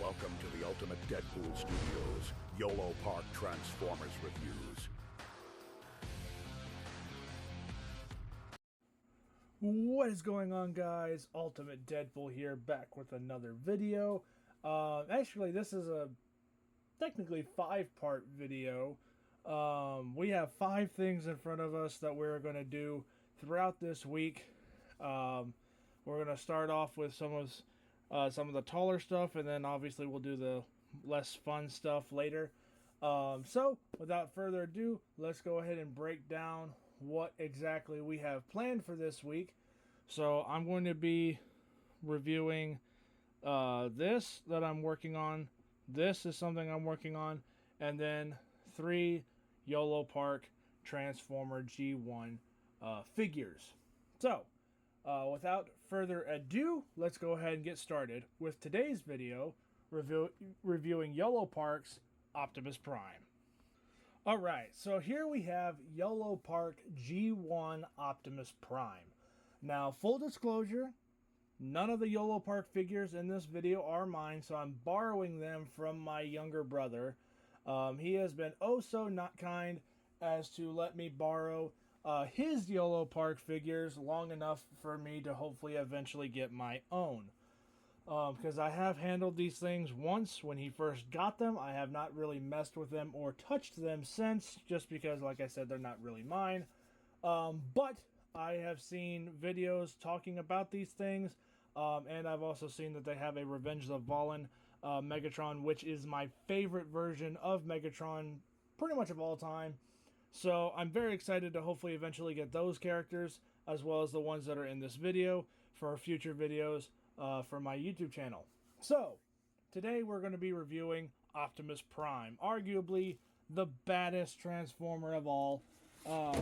Welcome to the Ultimate Deadpool Studios, YOLOpark Transformers Reviews. What is going on, guys? Ultimate Deadpool here, back with another video. Actually, this is a technically 5-part video. We have 5 things in front of us that we're going to do throughout this week. We're going to start off with some of the taller stuff, and then obviously we'll do the less fun stuff later. So, without further ado, let's go ahead and break down what exactly we have planned for this week. So I'm going to be reviewing this that I'm working on. This is something I'm working on, and then 3 YOLOpark Transformer G1 figures. So without further ado, let's go ahead and get started with today's video reviewing YOLOpark's Optimus Prime. Alright, so here we have YOLOpark G1 Optimus Prime. Now, full disclosure, none of the YOLOpark figures in this video are mine, so I'm borrowing them from my younger brother. He has been oh so not kind as to let me borrow his YOLOpark figures long enough for me to hopefully eventually get my own. Because I have handled these things once when he first got them. I have not really messed with them or touched them since, just because, like I said, they're not really mine. But I have seen videos talking about these things, and I've also seen that they have a Revenge of the Fallen Megatron, which is my favorite version of Megatron pretty much of all time. So I'm very excited to hopefully eventually get those characters, as well as the ones that are in this video, for future videos for my YouTube channel. So, today we're going to be reviewing Optimus Prime, arguably the baddest Transformer of all. Well,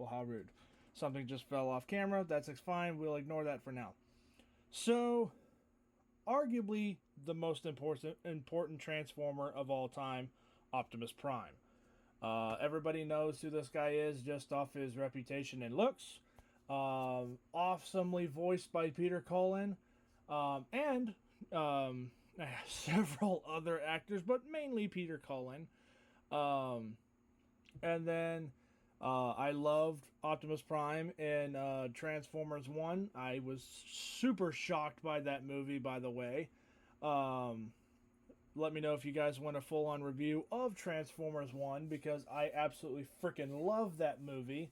how rude. Something just fell off camera. That's fine. We'll ignore that for now. So, arguably the most important Transformer of all time, Optimus Prime. Everybody knows who this guy is just off his reputation and looks. Awesomely voiced by Peter Cullen, and several other actors, but mainly Peter Cullen. And then I loved Optimus Prime in Transformers 1. I was super shocked by that movie, by the way. Let me know if you guys want a full-on review of Transformers 1, because I absolutely freaking love that movie.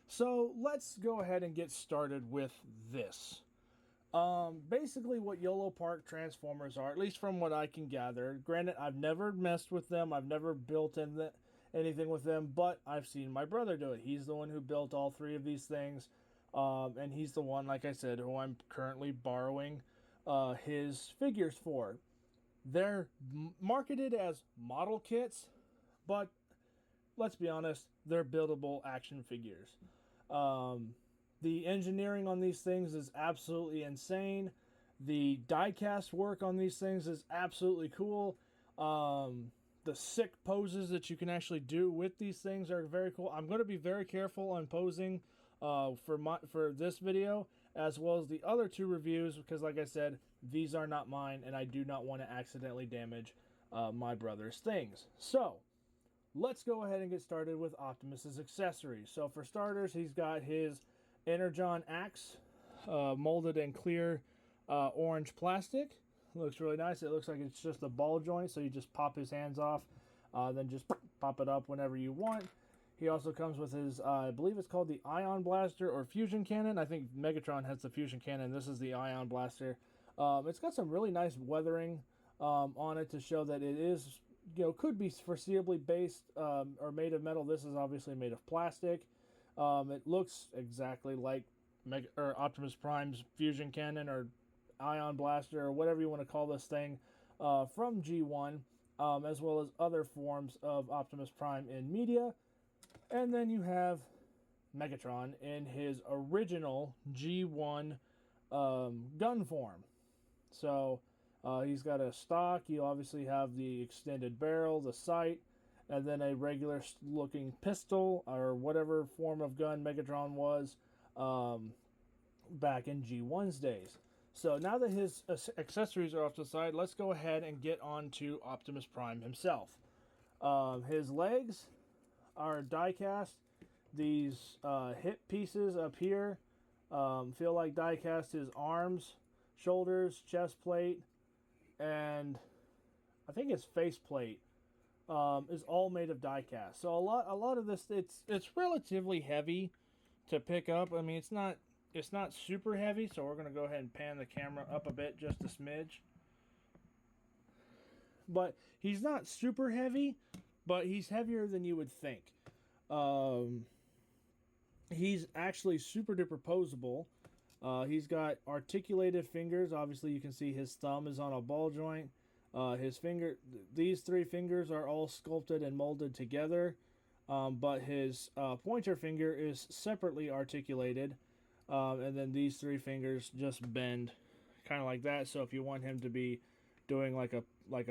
So let's go ahead and get started with this. Basically what YOLOpark Transformers are, at least from what I can gather. Granted, I've never messed with them. I've never built anything with them, but I've seen my brother do it. He's the one who built all 3 of these things. And he's the one, like I said, who I'm currently borrowing his figures for. They're marketed as model kits, but let's be honest, they're buildable action figures. The engineering on these things is absolutely insane. The die-cast work on these things is absolutely cool. The sick poses that you can actually do with these things are very cool. I'm going to be very careful on posing for this video, as well as the other 2 reviews, because like I said, these are not mine, and I do not want to accidentally damage my brother's things. So, let's go ahead and get started with Optimus's accessories. So for starters, he's got his Energon axe, molded in clear orange plastic. Looks really nice. It looks like it's just a ball joint, so you just pop his hands off, then just pop it up whenever you want. He also comes with his, I believe it's called the Ion Blaster or Fusion Cannon. I think Megatron has the Fusion Cannon. This is the Ion Blaster. It's got some really nice weathering on it to show that it is, could be foreseeably based or made of metal. This is obviously made of plastic. It looks exactly like Optimus Prime's Fusion Cannon or Ion Blaster or whatever you want to call this thing from G1, as well as other forms of Optimus Prime in media. And then you have Megatron in his original G1 gun form. So he's got a stock. You obviously have the extended barrel, the sight, and then a regular looking pistol or whatever form of gun Megatron was back in G1's days. So now that his accessories are off to the side, let's go ahead and get on to Optimus Prime himself. His legs are die-cast. These hip pieces up here feel like die-cast. His arms, shoulders, chest plate, and I think his face plate is all made of die-cast. So a lot of this, it's relatively heavy to pick up. I mean, it's not super heavy, so we're gonna go ahead and pan the camera up a bit, just a smidge. But he's not super heavy, but he's heavier than you would think. He's actually super duper posable. He's got articulated fingers. Obviously, you can see his thumb is on a ball joint. These three fingers are all sculpted and molded together, but his pointer finger is separately articulated, and then these three fingers just bend, kind of like that. So if you want him to be doing like a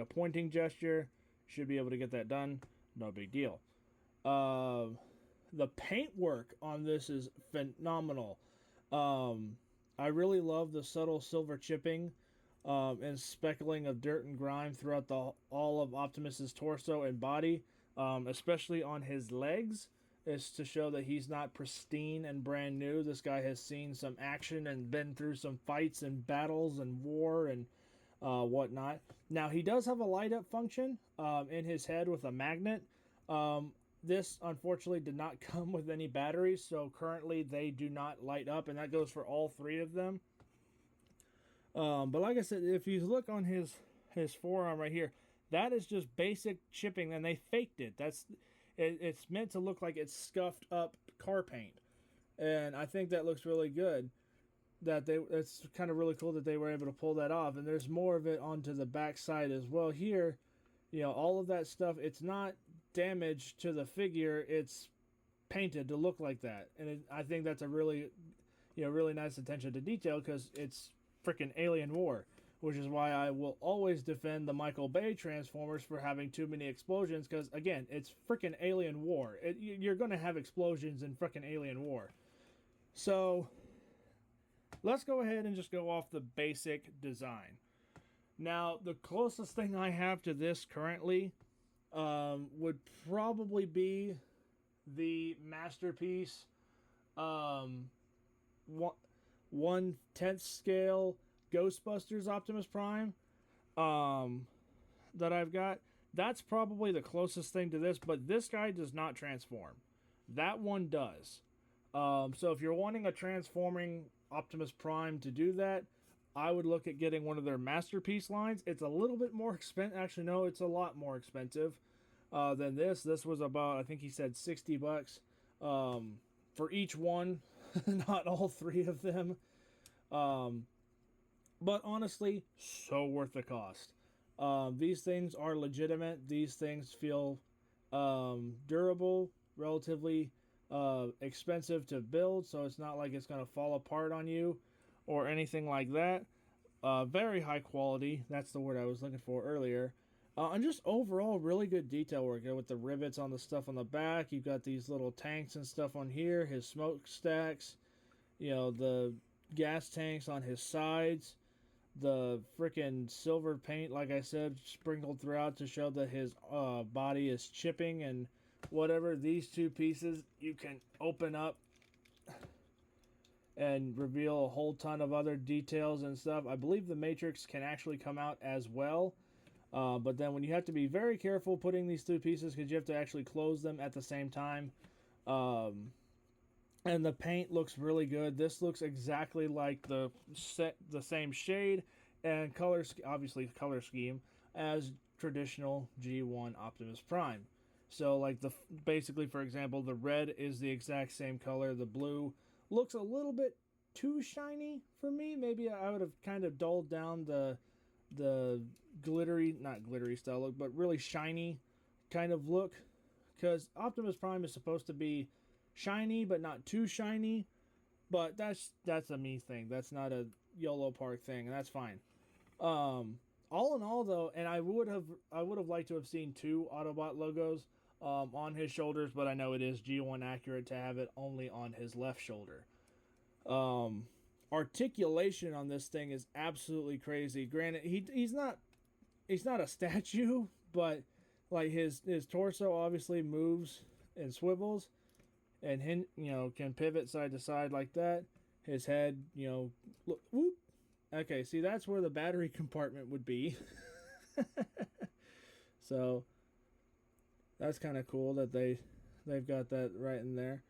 pointing gesture, should be able to get that done. No big deal. The paintwork on this is phenomenal. I really love the subtle silver chipping and speckling of dirt and grime throughout all of Optimus's torso and body, especially on his legs, is to show that he's not pristine and brand new. This guy has seen some action and been through some fights and battles and war and whatnot. Now, he does have a light up function in his head with a magnet. This, unfortunately, did not come with any batteries, so currently they do not light up, and that goes for all three of them. But like I said, if you look on his forearm right here, that is just basic chipping, and they faked it. It's meant to look like it's scuffed up car paint, and I think that looks really good. It's kind of really cool that they were able to pull that off, and there's more of it onto the back side as well. Here, all of that stuff, it's not damage to the figure, it's painted to look like that, and I think that's a really really nice attention to detail, because it's freaking Alien War, which is why I will always defend the Michael Bay Transformers for having too many explosions, because again, it's freaking Alien War. You're gonna have explosions in freaking Alien War. So let's go ahead and just go off the basic design. Now, the closest thing I have to this currently would probably be the Masterpiece 1/10 scale Ghostbusters Optimus Prime that I've got. That's probably the closest thing to this, but this guy does not transform. That one does. So if you're wanting a transforming Optimus Prime to do that, I would look at getting one of their Masterpiece lines. It's a little bit more expensive. Actually, no, it's a lot more expensive than this. This was about, I think he said $60 for each one, not all three of them. But honestly, so worth the cost. These things are legitimate. These things feel durable, relatively expensive to build, so it's not like it's going to fall apart on you or anything like that. Very high quality. That's the word I was looking for earlier. And just overall really good detail work with the rivets on the stuff on the back. You've got these little tanks and stuff on here, his smokestacks, the gas tanks on his sides, the freaking silver paint, like I said, sprinkled throughout to show that his body is chipping and whatever. These two pieces you can open up and reveal a whole ton of other details and stuff. I believe the Matrix can actually come out as well. But then when you have to be very careful putting these two pieces, because you have to actually close them at the same time. And the paint looks really good. This looks exactly like the same shade and color scheme as traditional G1 Optimus Prime. So like basically, for example, the red is the exact same color. The blue looks a little bit too shiny for me. Maybe I would have kind of dulled down the not glittery style look, but really shiny kind of look, because Optimus Prime is supposed to be shiny but not too shiny. But that's a me thing. That's not a yolopark thing, and that's fine. All in all, though, and I would have liked to have seen two Autobot logos on his shoulders, but I know it is G1 accurate to have it only on his left shoulder. articulation on this thing is absolutely crazy. Granted, he's not a statue, but like his torso obviously moves and swivels, and can pivot side to side like that. His head, look, whoop. Okay, see, that's where the battery compartment would be. So that's kind of cool that they've got that right in there.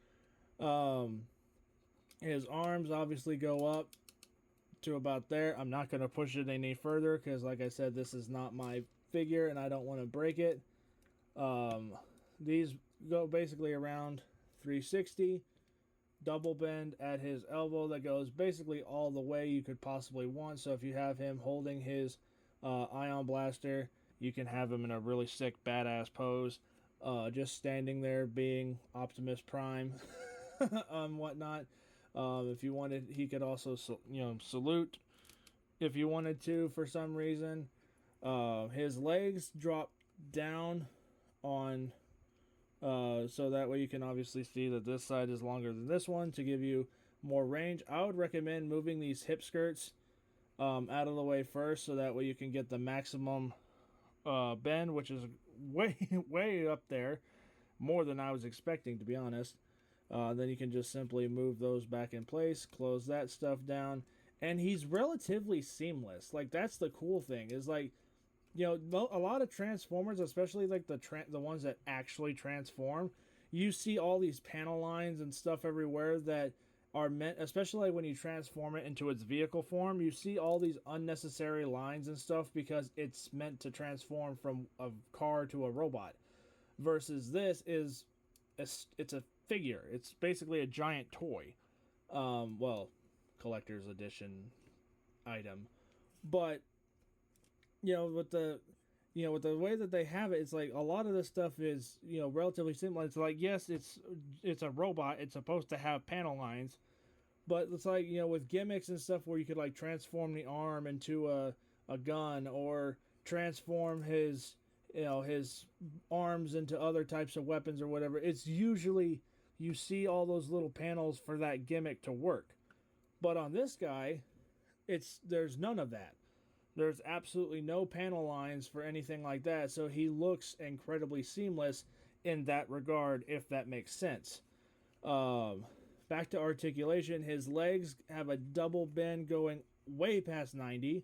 His arms obviously go up to about there. I'm not going to push it any further because, like I said, this is not my figure and I don't want to break it. These go basically around 360. Double bend at his elbow that goes basically all the way you could possibly want. So if you have him holding his ion blaster, you can have him in a really sick, badass pose. Just standing there being Optimus Prime whatnot. If you wanted, he could also, salute if you wanted to for some reason. His legs drop down on, so that way you can obviously see that this side is longer than this one to give you more range. I would recommend moving these hip skirts out of the way first, so that way you can get the maximum bend, which is way up there, more than I was expecting, to be honest. Then you can just simply move those back in place, close that stuff down, and he's relatively seamless. Like, that's the cool thing, is like, a lot of Transformers, especially like the ones that actually transform, you see all these panel lines and stuff everywhere that are meant, especially like when you transform it into its vehicle form, you see all these unnecessary lines and stuff because it's meant to transform from a car to a robot. Versus this is, it's a figure. It's basically a giant toy. Collector's edition item. But with the way that they have it, it's like a lot of this stuff is relatively simple. It's like, yes, it's a robot. It's supposed to have panel lines, but it's like, with gimmicks and stuff where you could like transform the arm into a gun, or transform his arms into other types of weapons or whatever. It's usually, you see all those little panels for that gimmick to work. But on this guy, there's none of that. There's absolutely no panel lines for anything like that, so he looks incredibly seamless in that regard, if that makes sense. Back to articulation, his legs have a double bend going way past 90.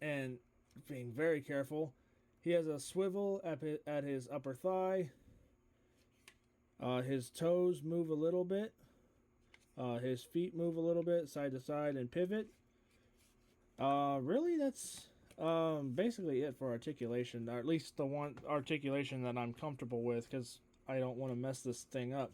And being very careful, he has a swivel at his upper thigh. His toes move a little bit. His feet move a little bit, side to side, and pivot. Really, that's basically it for articulation, or at least the one articulation that I'm comfortable with, because I don't want to mess this thing up.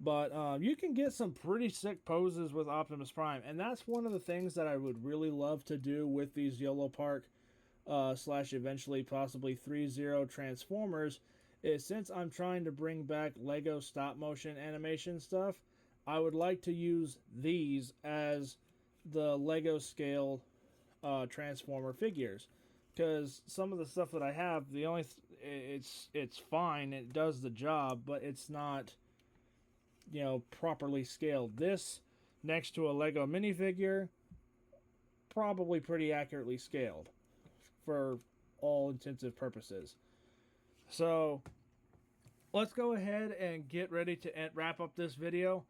But you can get some pretty sick poses with Optimus Prime, and that's one of the things that I would really love to do with these yolopark / eventually possibly 3.0 Transformers, is since I'm trying to bring back Lego stop motion animation stuff, I would like to use these as the Lego scale Transformer figures, because some of the stuff that I have, it's fine, it does the job, but it's not properly scaled. This next to a Lego minifigure, probably pretty accurately scaled for all intensive purposes. So let's go ahead and get ready to wrap up this video.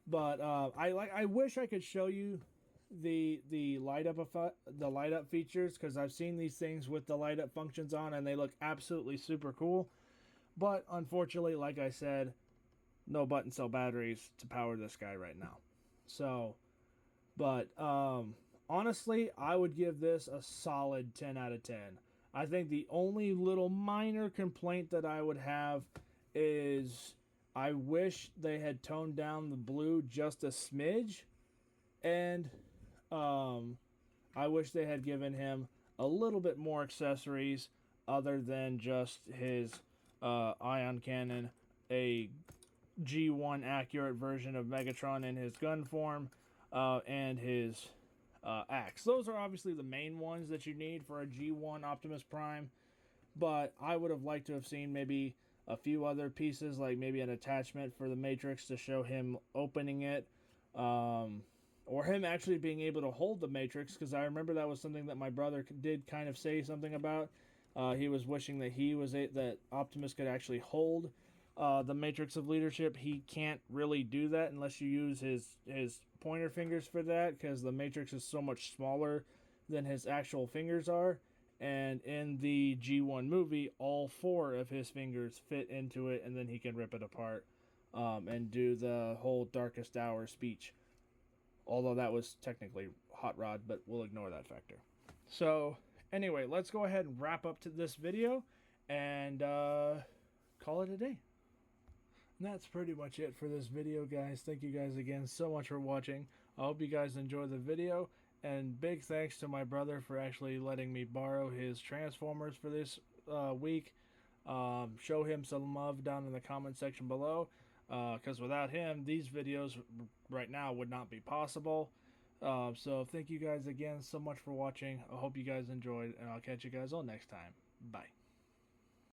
But I wish I could show you the light up features, because I've seen these things with the light up functions on and they look absolutely super cool. But unfortunately, like I said, no button cell batteries to power this guy right now. So, but honestly, I would give this a solid 10 out of 10. I think the only little minor complaint that I would have is I wish they had toned down the blue just a smidge, and I wish they had given him a little bit more accessories other than just his ion cannon, a G1 accurate version of Megatron in his gun form, and his axe. Those are obviously the main ones that you need for a G1 Optimus Prime, but I would have liked to have seen maybe a few other pieces, like maybe an attachment for the Matrix to show him opening it, or him actually being able to hold the Matrix, because I remember that was something that my brother did kind of say something about. He was wishing that that Optimus could actually hold the Matrix of Leadership. He can't really do that unless you use his pointer fingers for that, because the Matrix is so much smaller than his actual fingers are. And in the G1 movie, all 4 of his fingers fit into it, and then he can rip it apart and do the whole Darkest Hour speech. Although that was technically Hot Rod, but we'll ignore that factor. So, anyway, let's go ahead and wrap up to this video and call it a day. And that's pretty much it for this video, guys. Thank you guys again so much for watching. I hope you guys enjoyed the video. And big thanks to my brother for actually letting me borrow his Transformers for this week. Show him some love down in the comment section below. Because without him, these videos right now would not be possible. So thank you guys again so much for watching. I hope you guys enjoyed, and I'll catch you guys all next time. Bye.